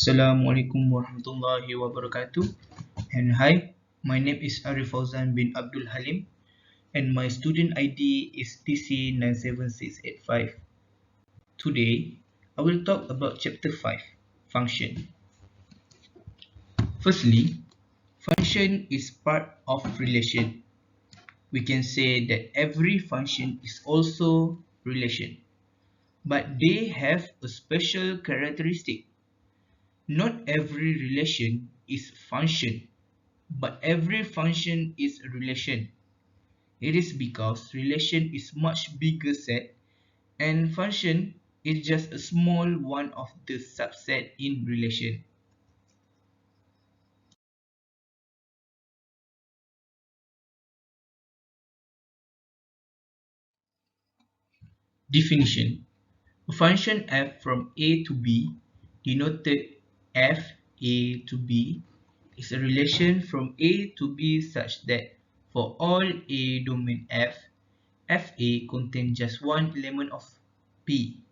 Assalamualaikum warahmatullahi wabarakatuh. And hi, my name is Arif Fauzan bin Abdul Halim, and my student ID is TC97685. Today, I will talk about Chapter 5, Function. Firstly, function is part of relation. We can say that every function is also relation, but they have a special characteristic. Not every relation is function, but every function is a relation. It is because relation is much bigger set and function is just a small one of the subset in relation. Definition: a function f from a to b, denoted f a to b, is a relation from a to b such that for all a domain f, fa contains just one element of b.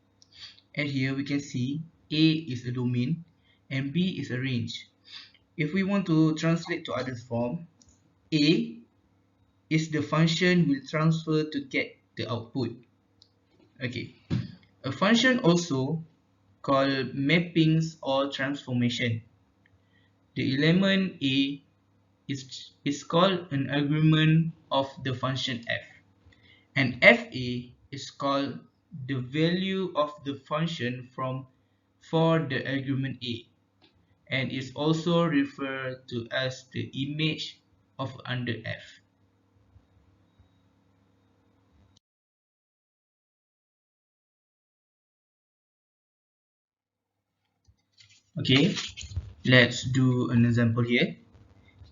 And here we can see A is a domain and B is a range. If we want to translate to other form, A is the function we'll transfer to get the output. Okay. A function also called mappings or transformation. The element A is called an argument of the function f, and fa is called the value of the function for the argument A, and is also referred to as the image of under f. Okay, let's do an example here.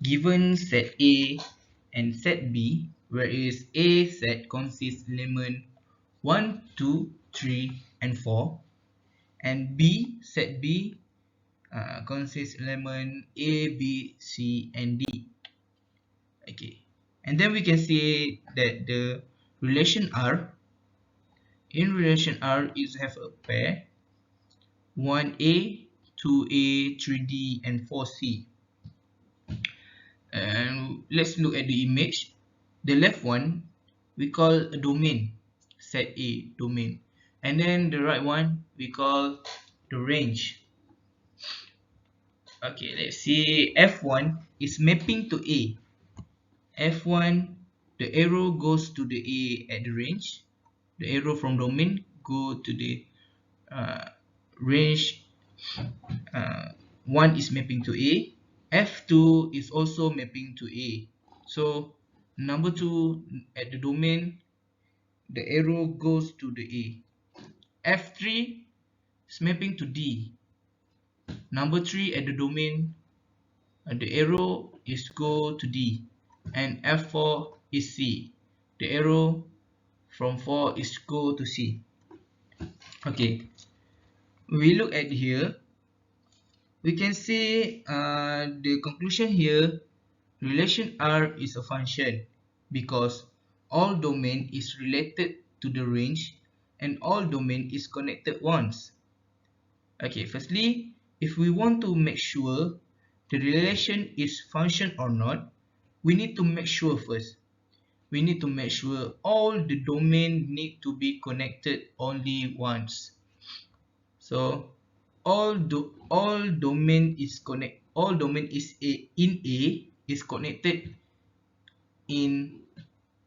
Given set A and set B, where is A set consists element 1, 2, 3, and 4, and B set B consists element A, B, C, and D. Okay, and then we can say that the relation R, in relation R is have a pair 1A, 2A, 3D, and 4C. And let's look at the image. The left one we call a domain, set A domain, and then the right one we call the range. Okay, let's see. F1 is mapping to A. F1, the arrow goes to the A at the range. The arrow from domain go to the range. 1 is mapping to A. F2 is also mapping to A. So number 2 at the domain, the arrow goes to the A. F3 is mapping to D. Number 3 at the domain, the arrow is go to D. And F4 is C. The arrow from 4 is go to C. Okay, we look at here. We can say the conclusion here, relation R is a function because all domain is related to the range and all domain is connected once. Okay, firstly, if we want to make sure the relation is function or not, we need to make sure first. We need to make sure all the domain need to be connected only once. So all domain is in A is connected in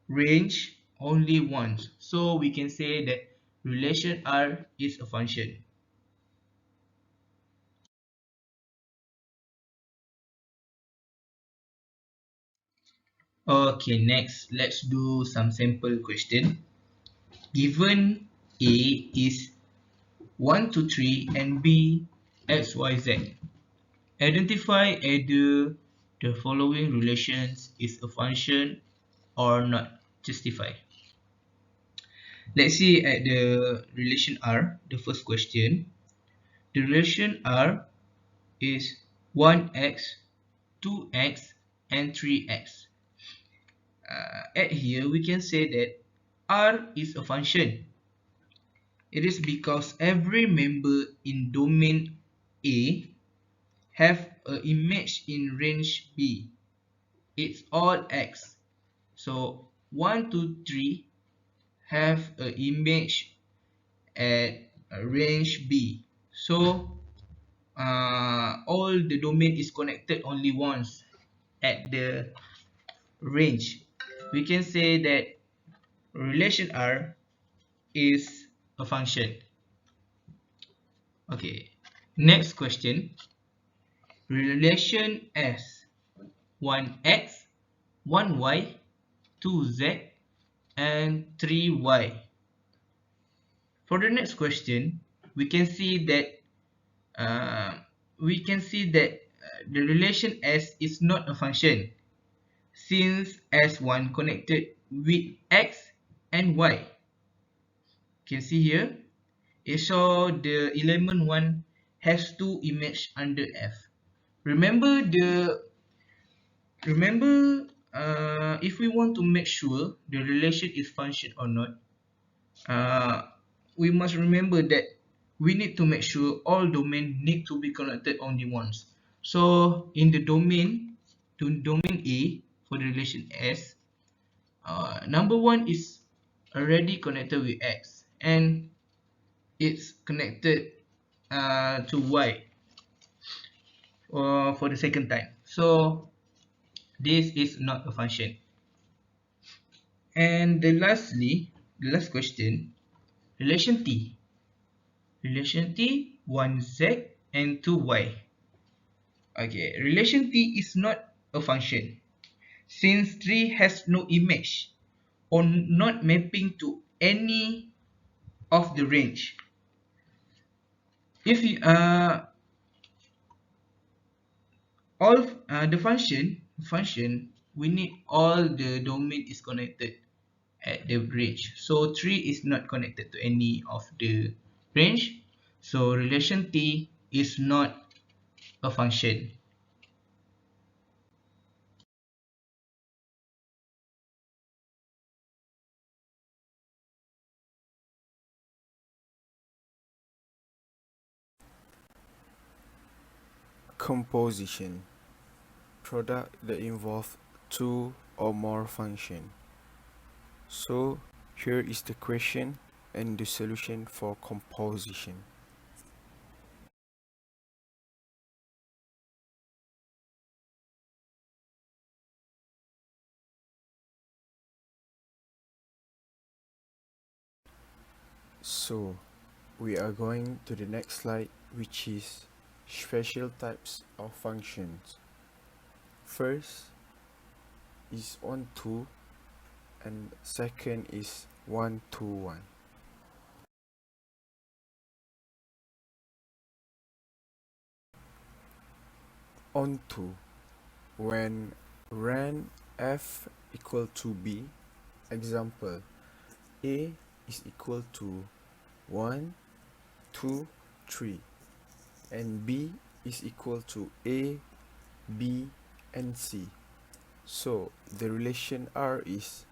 range only once. So we can say that relation R is a function. Okay, next let's do some sample question. Given A is 1 to 3 and B x, y, z. Identify either the following relations is a function or not. Justify. Let's see at the relation R, the first question. The relation R is 1x, 2x, and 3x. At here, we can say that R is a function. It is because every member in domain A have an image in range B. It's all X. So 1, 2, 3 have an image at range B. So all the domain is connected only once at the range. We can say that relation R is a function. Okay, next question. Relation S, 1x, 1y, 2z, and 3y. For the next question, we can see that the relation S is not a function, since S1 connected with x and y. You can see here, it shows the element 1 has two images under F. Remember if we want to make sure the relation is function or not, we must remember that we need to make sure all domain need to be connected only once. So in the domain A for the relation S, number 1 is already connected with X and it's connected to Y for the second time. So this is not a function. And the last question, relation T. Relation T, 1z and 2y. Okay, relation T is not a function, since 3 has no image or not mapping to any of the range. If you, all the function, we need all the domain is connected at the range. So 3 is not connected to any of the range. So relation T is not a function. Composition, product that involve two or more functions. So here is the question and the solution for composition. So we are going to the next slide, which is special types of functions. First is on to, and second is 1 to 1. On to, when ran f equal to b, example a is equal to 1, 2, 3, and b is equal to a, b, and c. So the relation R is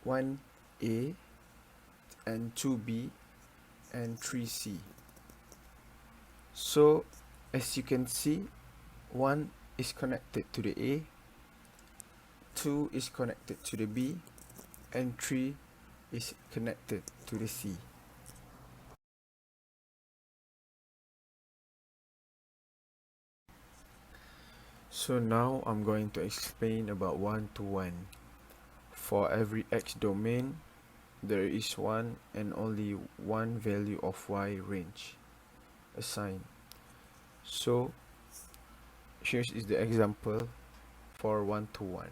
1a and 2b and 3c. So as you can see, 1 is connected to the A, 2 is connected to the B, and 3 is connected to the C. So now I'm going to explain about 1 to 1. For every X domain, there is one and only one value of Y range assigned. So here is the example for 1 to 1.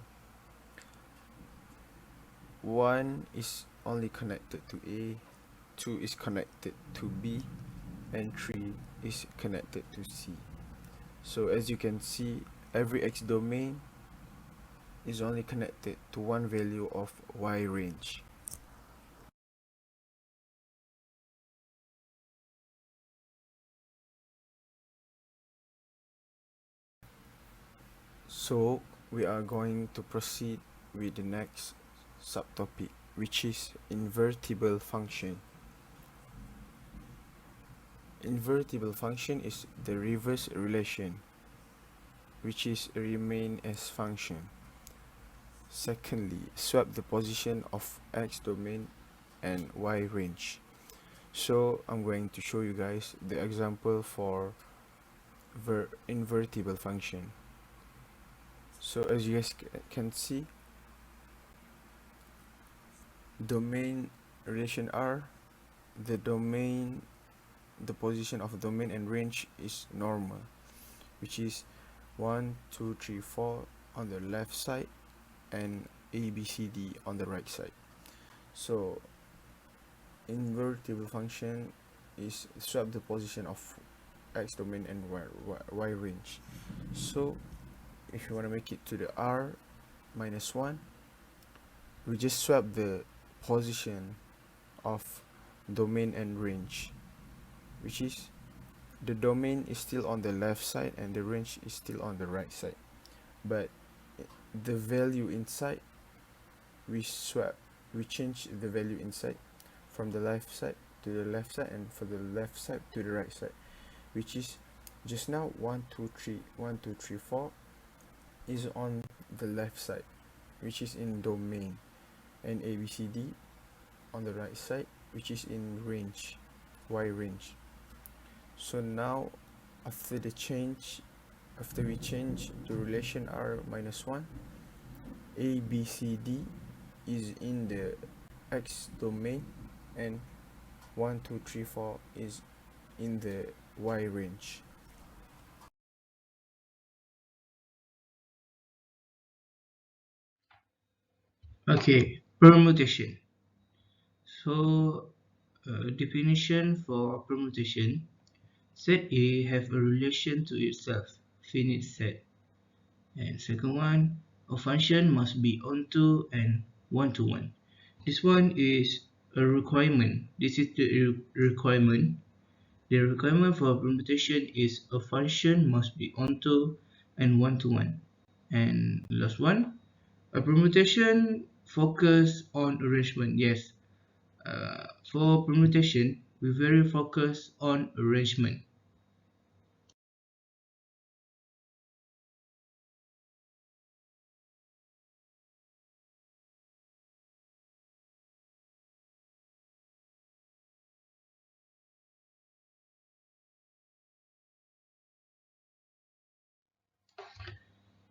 1 is only connected to A, 2 is connected to B, and 3 is connected to C. So as you can see, every X domain is only connected to one value of Y range. So we are going to proceed with the next subtopic, which is invertible function. Invertible function is the reverse relation, which is remain as function. Secondly, swap the position of x domain and y range. So I'm going to show you guys the example for invertible function. So as you guys can see, domain relation R, the position of domain and range is normal, which is 1 2 3 4 on the left side and A B C D on the right side. So invertible function is swap the position of x domain and y range. So if you want to make it to the R minus 1, we just swap the position of domain and range, which is the domain is still on the left side and the range is still on the right side, but the value inside we change the value inside from the left side to the left side and for the left side to the right side, which is just now 1 2 3 1 2 3 4 is on the left side, which is in domain, and ABCD on the right side, which is in range, y range. So now after we change to relation R minus 1, ABCD is in the x domain and 1 2 3 4 is in the y range. Okay, permutation. So, definition for permutation: set A have a relation to itself, finite set. And second one, a function must be onto and one-to-one. This one is a requirement. This is the requirement. The requirement for permutation is a function must be onto and one-to-one. And last one, a permutation focus on arrangement. Yes, for permutation, we very focus on arrangement.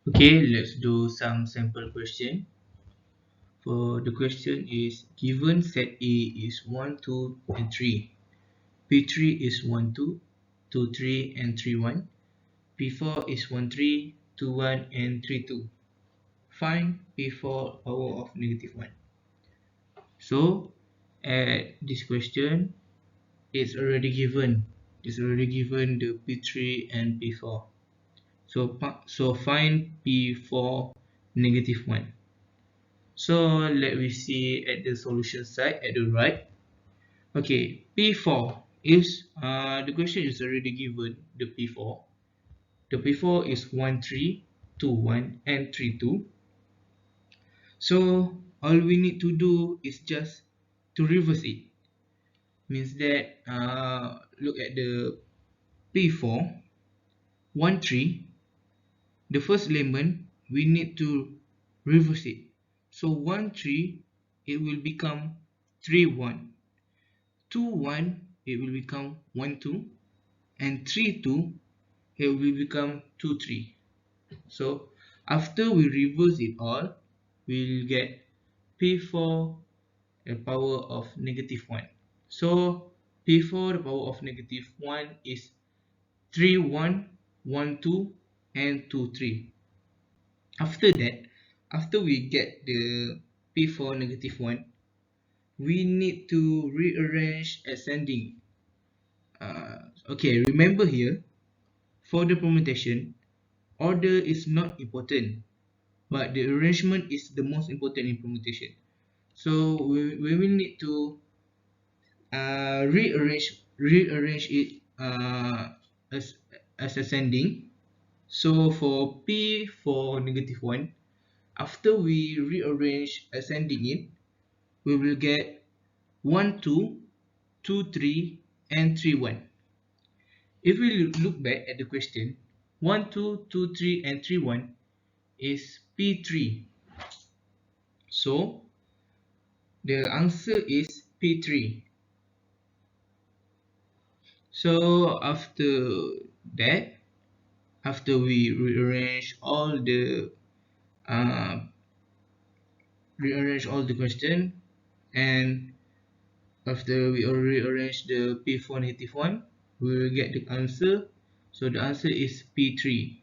Okay, let's do some sample question. For the question is, given set A is 1, 2, and 3. P3 is 1, 2, 2, 3, and 3, 1. P4 is 1, 3, 2, 1, and 3, 2. Find P4 power of negative 1. So, at this question, it's already given. It's already given the P3 and P4. So find P4 negative 1. So let me see at the solution side at the right. Okay, P4 is the question is already given the P4. The P4 is 1 3, 2 1, and 3 2. So all we need to do is just to reverse it. Means that look at the P4 1 3. The first element we need to reverse it. So 1 3 it will become 3 1. 2 1 it will become 1 2, and 3 2 it will become 2 3. So after we reverse it all, we'll get P4 the power of negative 1. So P4 the power of negative 1 is 3 1, 1 2, and 2 3. After that, after we get the P4 negative 1, we need to rearrange ascending. Okay, remember here, for the permutation, order is not important, but the arrangement is the most important in permutation. So we will need to rearrange it as ascending. So for P for negative 1, after we rearrange ascending it, we will get 1 2, 2 3, and 3 1. If we look back at the question, 1, 2, 2, 3, and 3, 1 is P3. So the answer is P3. So that, after we uh, rearrange all the question, and after we rearrange the P4 negative 1, we will get the answer. So the answer is P3.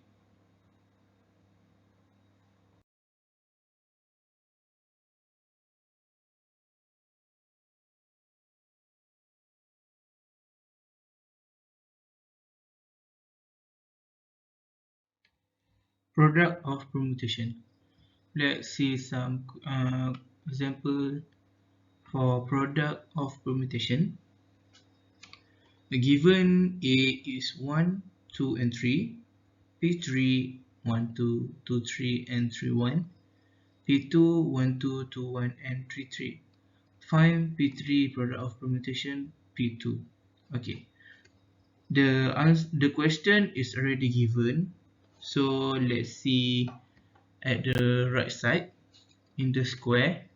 Product of permutation. Let's see some example for product of permutation. Given A is 1, 2, and 3, P3 1, 2, 2, 3, and 3, 1, P2 1, 2, 2, 1, and 3, 3. Find P3 product of permutation P2. Okay, the question is already given, so let's see at the right side in the square.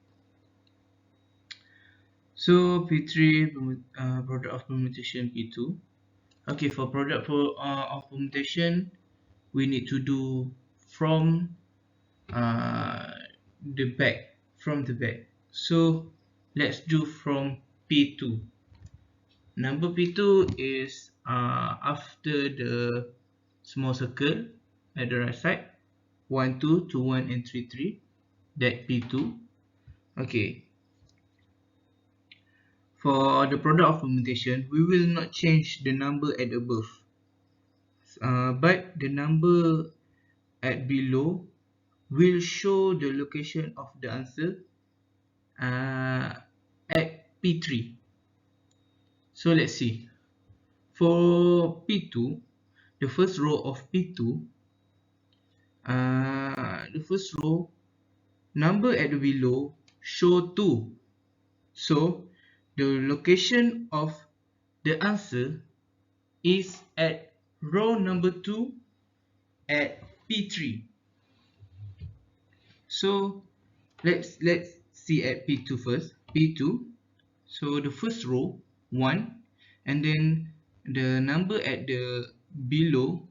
So P3 product of permutation P2. Okay, for product of permutation, we need to do from uh, the back. So let's do from P2. Number P2 is after the small circle at the right side. 1, 2, 2, 1, and 3, 3. That P2. Okay. For the product of permutation, we will not change the number at above, but the number at below will show the location of the answer uh, at P3. So let's see. For P2, the first row of P2, the first row number at the below show 2. So the location of the answer is at row number 2 at P3. So let's see at P2 first. P2. So the first row 1, and then the number at the below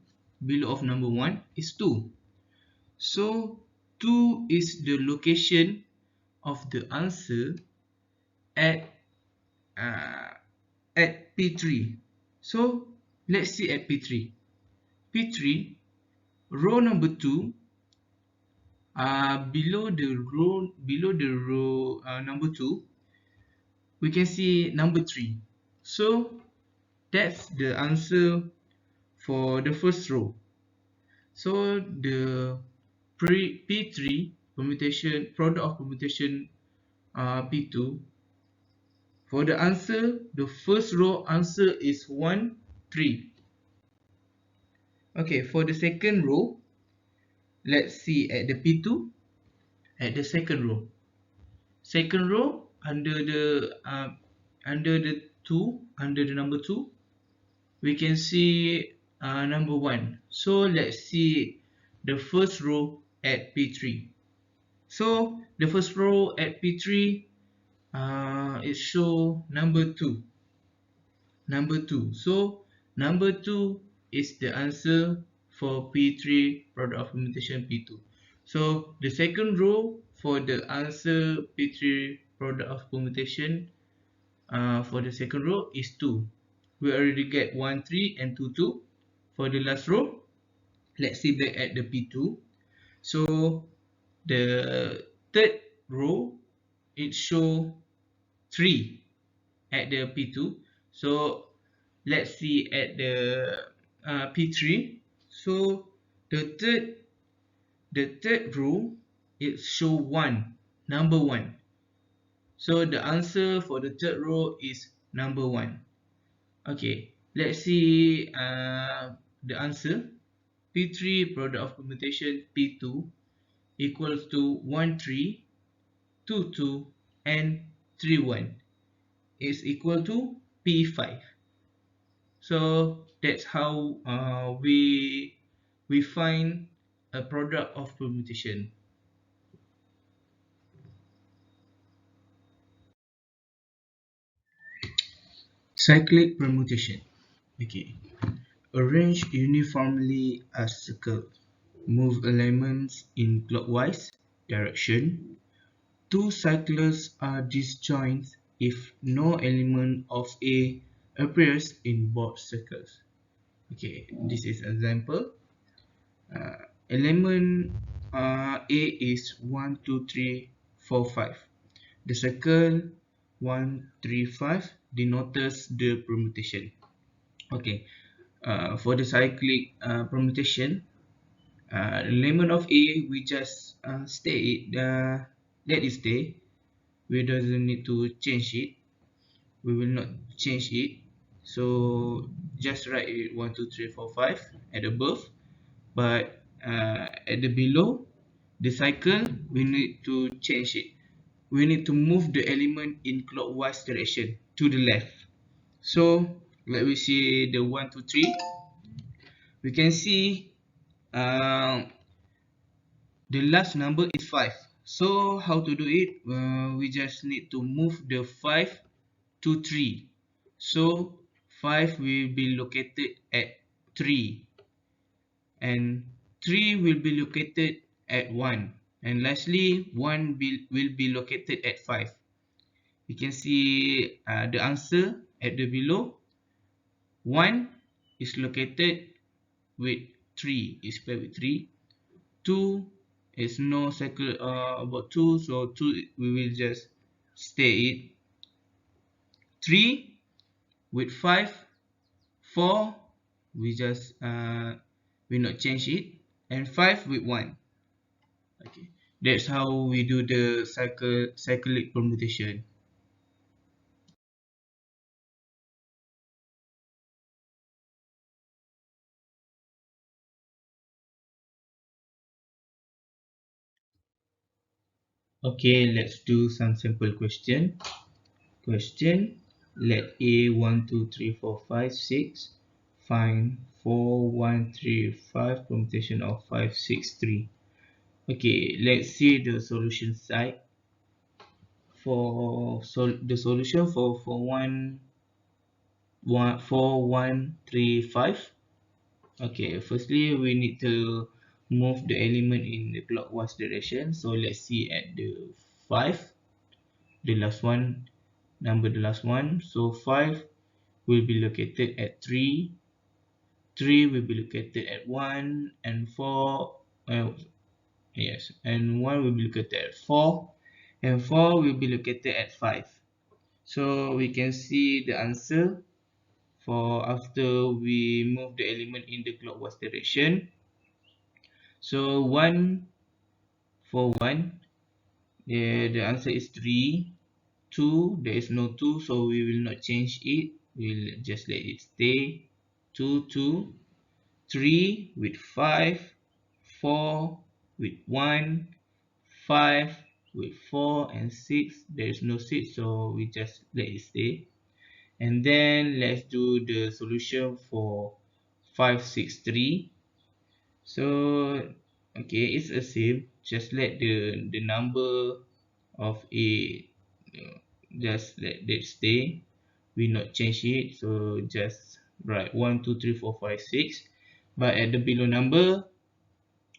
of number 1 is 2. So 2 is the location of the answer at uh, at P3. So let's see at P3. P3 row number 2, below the row number 2, we can see number 3. So that's the answer for the first row. So the P3 permutation product of permutation P2, for the answer, the first row answer is 1, 3. Okay, for the second row, let's see at the P2, at the second row. Second row under the number 2, we can see number 1. So let's see the first row at P3. So the first row at P3, it show number 2. Number 2. So number 2 is the answer for P3 product of permutation P2. So the second row for the answer P3 product of permutation for the second row is 2. We already get 1, 3, and 2, 2. For the last row, let's see back at the P2. So the third row, it show 3 at the P2. So let's see at the P3. So the third row, it show 1, number 1. So the answer for the third row is number 1. Okay, let's see the answer. P3 product of permutation P2 equals to 1, 3, 2, 2, and 3, 1 is equal to P5. So That's how we find a product of permutation. Cyclic permutation. Okay. Arrange uniformly as circle. Move elements in clockwise direction. Two cyclers are disjoint if no element of A appears in both circles. Okay, this is an example. Element A is 1, 2, 3, 4, 5. The circle 1, 3, 5 denotes the permutation. Okay, for the cyclic permutation, element of A we just let it stay. We doesn't need to change it. We will not change it. So just write it 1, 2, 3, 4, 5 at above. But at the below the cycle, we need to change it. We need to move the element in clockwise direction to the left. So let me see the 1, 2, 3. We can see um, the last number is 5. So how to do it? We just need to move the 5 to 3. So 5 will be located at 3 and 3 will be located at 1, and lastly 1 will be located at 5. You can see the answer at the below. 1 is located with 3, is paired with 3. 2 is no circle about 2, so 2 we will just stay it. 3 with 5, 4 we just will not change it, and 5 with 1. Okay, that's how we do the cyclic permutation. Okay, let's do some simple question. Let A 1, 2, 3, 4, 5, 6. Find 4, 1, 3, 5 permutation of 5, 6, 3. Okay, let's see the solution side. The solution for 4, 1, 3, 5. Okay, firstly we need to move the element in the clockwise direction. So let's see at the 5, the last one, the last one. So 5 will be located at 3, 3 will be located at 1, and 4, yes, and 1 will be located at 4, and 4 will be located at 5. So we can see the answer for after we move the element in the clockwise direction. So 1 for 1, the answer is 3. 2, there is no 2, so we will not change it. We'll just let it stay. 2, 2. 3 with 5, 4 with 1, 5 with 4, and 6. There is no 6, so we just let it stay. And then let's do the solution for 5, 6, 3. So okay, it's the same. Just let the number of A just let that stay. We not change it, so just write 1, 2, 3, 4, 5, 6. But at the below number,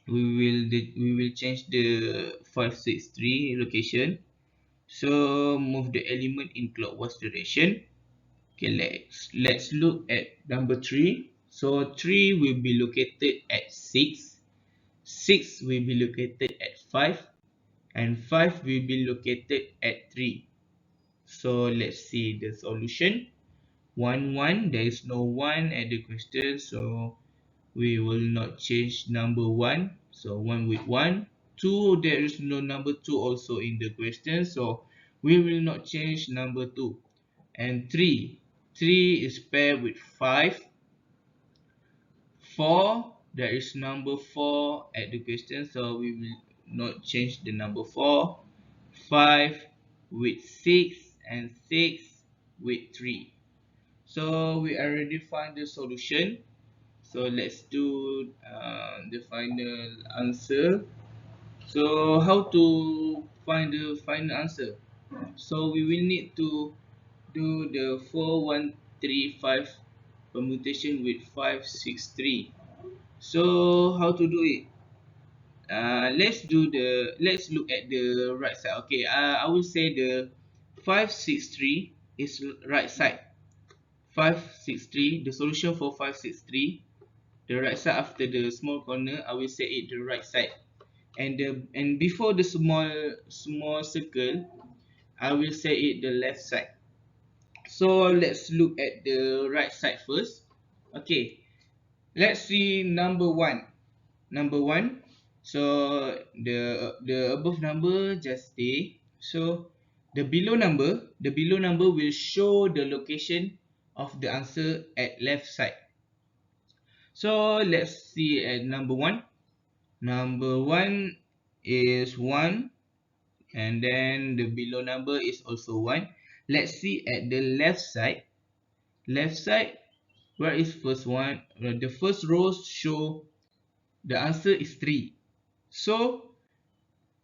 we will change the 563 location. So move the element in clockwise direction. Okay, let's look at number 3. So 3 will be located at 6. 6 will be located at 5, and 5 will be located at 3. So let's see the solution. 1, 1, there is no 1 at the question, so we will not change number 1. So 1 with 1. 2, there is no number 2 also in the question, so we will not change number 2. And 3, 3 is paired with 5. 4, there is number 4 at the question, so we will not change the number 4. 5 with 6, and 6 with 3. So we already find the solution. So let's do the final answer. So how to find the final answer? So we will need to do the 4135 permutation with 563. So how to do it? Let's look at the right side. Okay, I will say the 563 is right side. 563, the solution for 563, the right side after the small corner, I will say it the right side. And before the small circle, I will say it the left side. So let's look at the right side first. Okay, let's see number one. Number one. So the above number just stay. So the below number will show the location of the answer at left side. So let's see at number one. Number one is 1, and then the below number is also 1. Let's see at the left side. Left side, where is first one? The first row show the answer is 3. So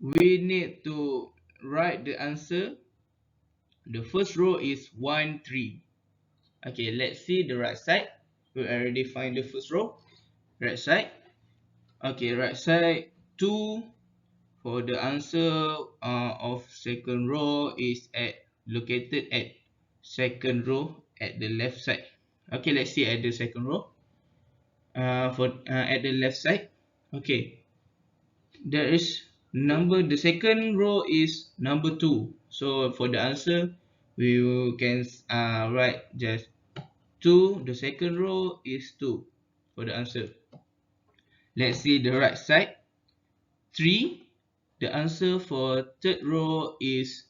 we need to write the answer. The first row is 1, 3. Okay, let's see the right side. We already find the first row. Right side. Okay, right side 2. For the answer of second row is located at second row at the left side. Okay, let's see at the second row. For at the left side. Okay, there is number. The second row is number 2. So for the answer, we can write just 2. The second row is 2 for the answer. Let's see the right side. 3. The answer for third row is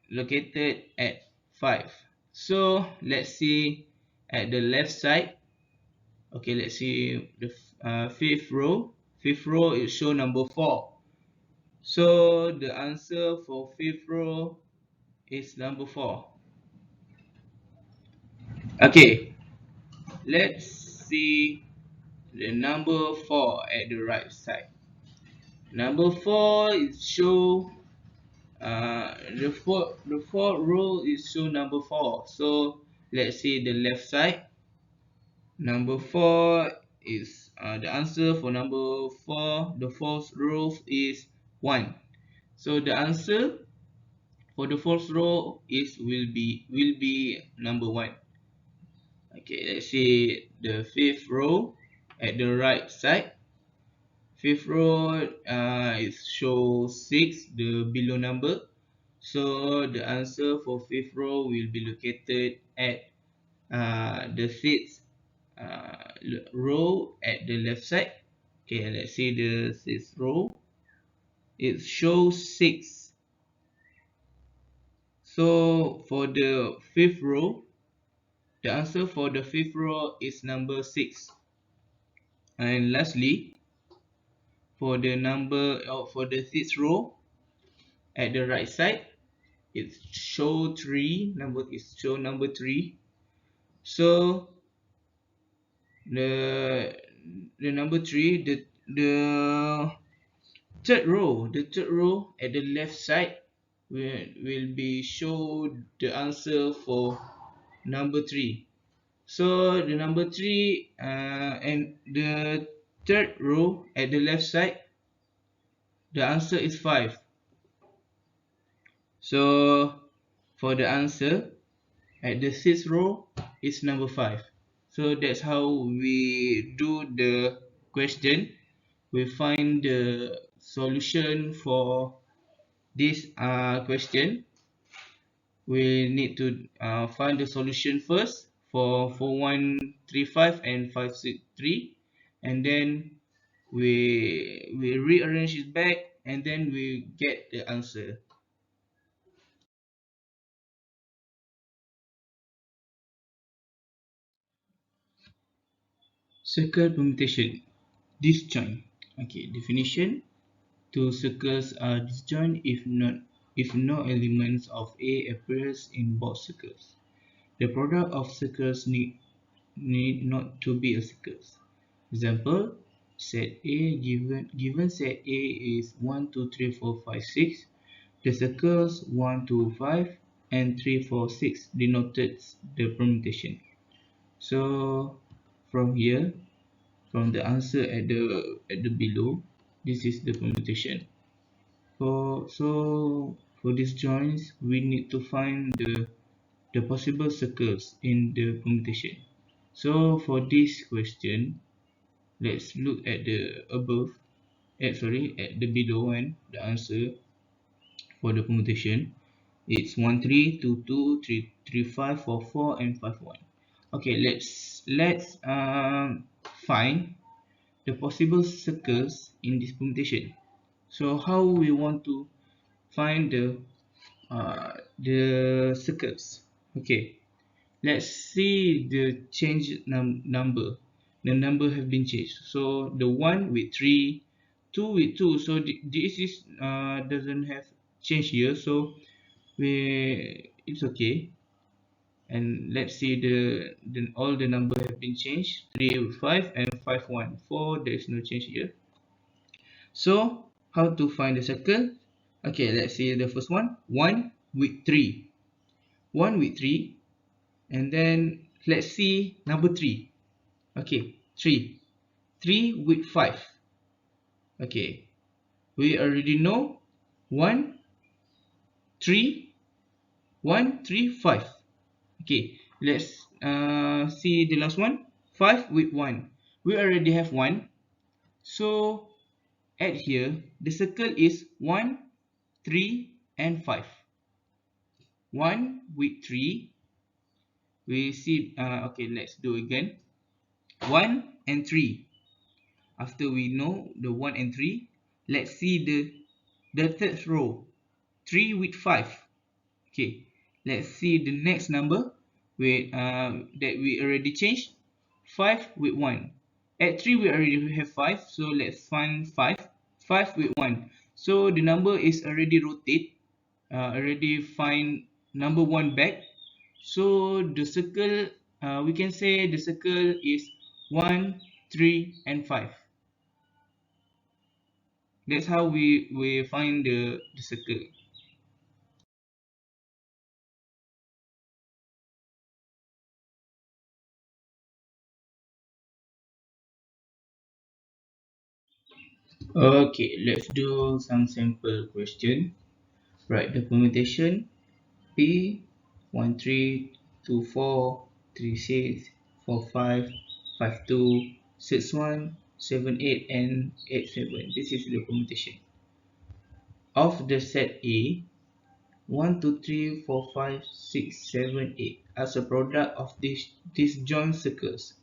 located at 5. So let's see at the left side. Okay, let's see the fifth row. Fifth row is show number 4. So the answer for fifth row is number 4. Okay, let's see the number 4 at the right side. Number 4 is show the fourth row is show number 4. So let's see the left side. Number 4 is the answer for number 4. The fourth row is 1. So the answer for the fourth row is will be number 1. Okay, let's see the fifth row at the right side. Fifth row is show 6, the below number. So the answer for fifth row will be located at the sixth row at the left side. Okay, let's see the sixth row. It shows 6. So for the fifth row, the answer for the fifth row is number 6. And lastly, for the sixth row at the right side, it show 3. Number 3. So the number 3, the third row at the left side will be show the answer for number 3. So the number 3 and the third row at the left side, the answer is 5. So for the answer at the sixth row is number 5. So that's how we do the question. We find the solution for this question. We need to find the solution first for 4135 and 563, and then we rearrange it back, and then we get the answer. Circle permutation, disjoint. Okay, definition: two circles are disjoint if no elements of A appears in both circles. The product of circles need not to be a circle. Example, set A given set A is 1, 2, 3, 4, 5, 6. The circles 1, 2, 5 and 3, 4, 6 denoted the permutation. So from here, from the answer at the below, this is the permutation. For these joints, we need to find the possible circles in the permutation. So for this question, let's look at the above. At the below one, the answer for the permutation. It's 1 3 2 2 3 3 5 4 4 and 5 1. Okay, let's find the possible circles in this permutation. So how we want to find the circles? Okay, let's see the change number. The number have been changed. So the one with 3, 2 with 2. So this is doesn't have change here. So it's okay. And let's see the all the number have been changed. 3 with 5 and 5 1. 4, there is no change here. So how to find the circle? Okay, let's see the first one. 1 with 3. 1 with 3. And then let's see number 3. Okay, 3. 3 with 5. Okay, we already know 1, 3, 1, 3, 5. Okay, let's see the last one. 5 with 1. We already have 1. So at here, the circle is 1, 3, and 5. 1 with 3. We see, okay, let's do again. 1 and 3. After we know the 1 and 3, let's see the third row. 3 with 5. Okay, let's see the next number that we already changed. 5 with 1. At 3 we already have 5, so let's find 5. 5 with 1. So the number is already rotate. Already find number 1 back. So the circle, we can say the circle is 1, 3, and 5. That's how we find the circle. Okay, let's do some simple question. Write the permutation P 1 3 2 4 3 6 4 5 5 2 6 1 7 8 and 8 7. This is the permutation of the set A 1 2 3 4 5 6 7 8 as a product of these joint circles.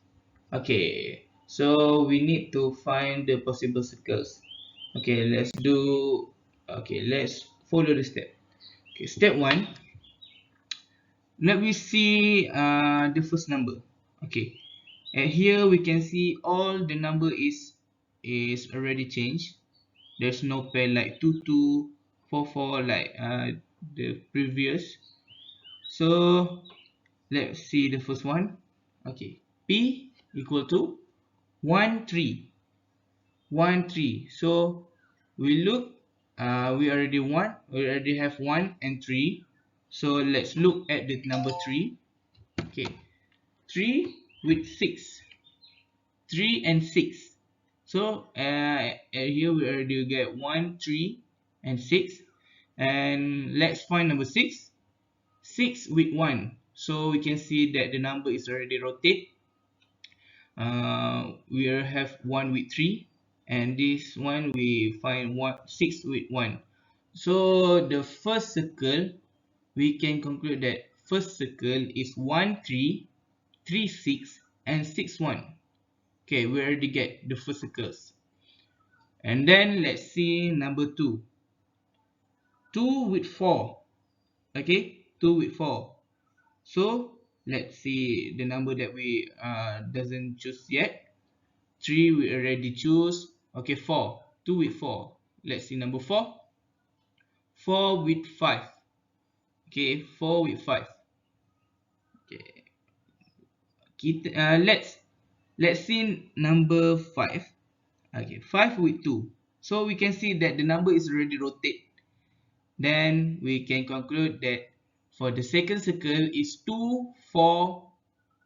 Okay, so we need to find the possible circles. Okay, let's follow the step. Okay, step 1, let me see the first number. Okay, and here we can see all the number is already changed. There's no pair like 2 2 4 4 like the previous. So let's see the first one. Okay, P equal to 1 3 1 3. So we look, we already have 1 and 3. So let's look at the number 3. Okay, 3 with 6, 3 and 6. So here we already get 1 3 and 6. And let's find number 6. 6 with 1. So we can see that the number is already rotate. We have 1 with 3, and this one we find 6 with 1. So the first circle, we can conclude that first circle is 1 3 3 6 and 6 1. Okay, we already get the first circles. And then let's see number 2. 2 with 4. Okay, 2 with 4. So let's see the number that we doesn't choose yet. 3 we already choose. Okay, 4. 2 with 4. Let's see number 4. 4 with 5. Okay, 4 with 5. Okay, let's see number 5. Okay, 5 with 2. So we can see that the number is already rotate. Then we can conclude that for the second circle is 2, 4,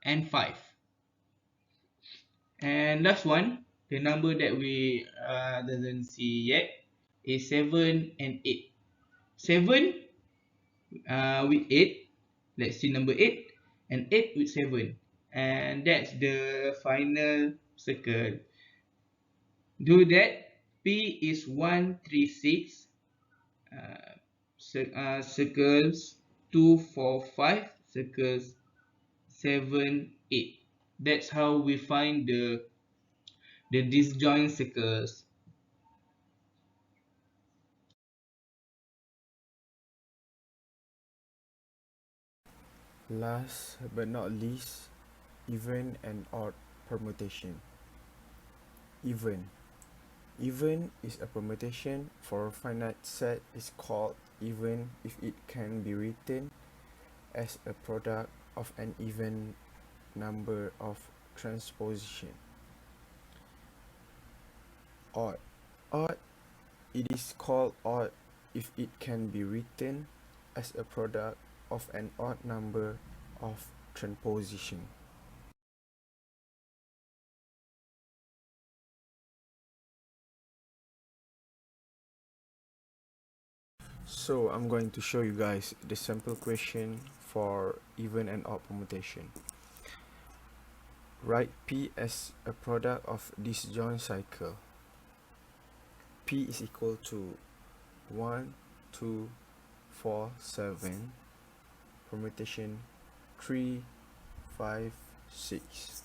and 5. And last one, the number that we doesn't see yet is 7 and 8. 7 with 8. Let's see number 8. And 8 with 7. And that's the final circle. Do that. P is 136. Circles 2, 4, 5. Circles 7, 8. That's how we find the disjoint circles. Last but not least, even and odd permutation. Even. Even is a permutation for a finite set is called even if it can be written as a product of an even number of transposition. Odd. Odd. It is called odd if it can be written as a product of an odd number of transposition. So I'm going to show you guys the sample question for even and odd permutation. Write P as a product of disjoint cycle. P is equal to 1, 2, 4, 7, permutation 3, 5, 6.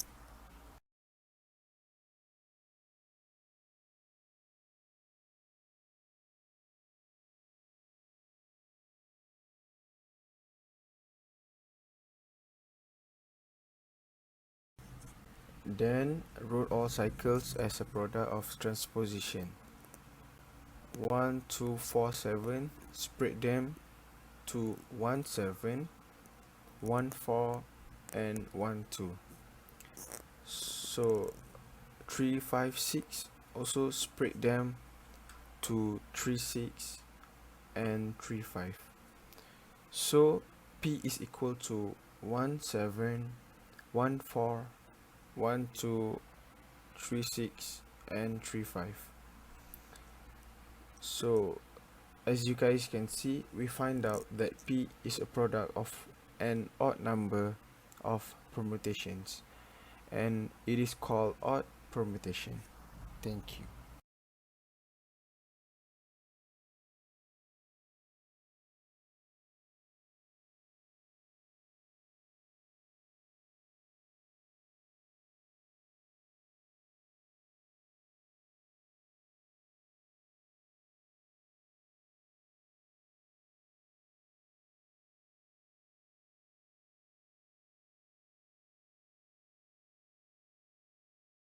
Then wrote all cycles as a product of transposition. 1, 2, 4, 7, spread them to 1, 7, 1, 4, and 1, 2. So 3, 5, 6 also spread them to 3, 6, and 3, 5. So P is equal to 1, 7, 1, 4, 1, 2, 3, 6, and 3, 5. So as you guys can see, we find out that P is a product of an odd number of permutations, and it is called odd permutation. Thank you.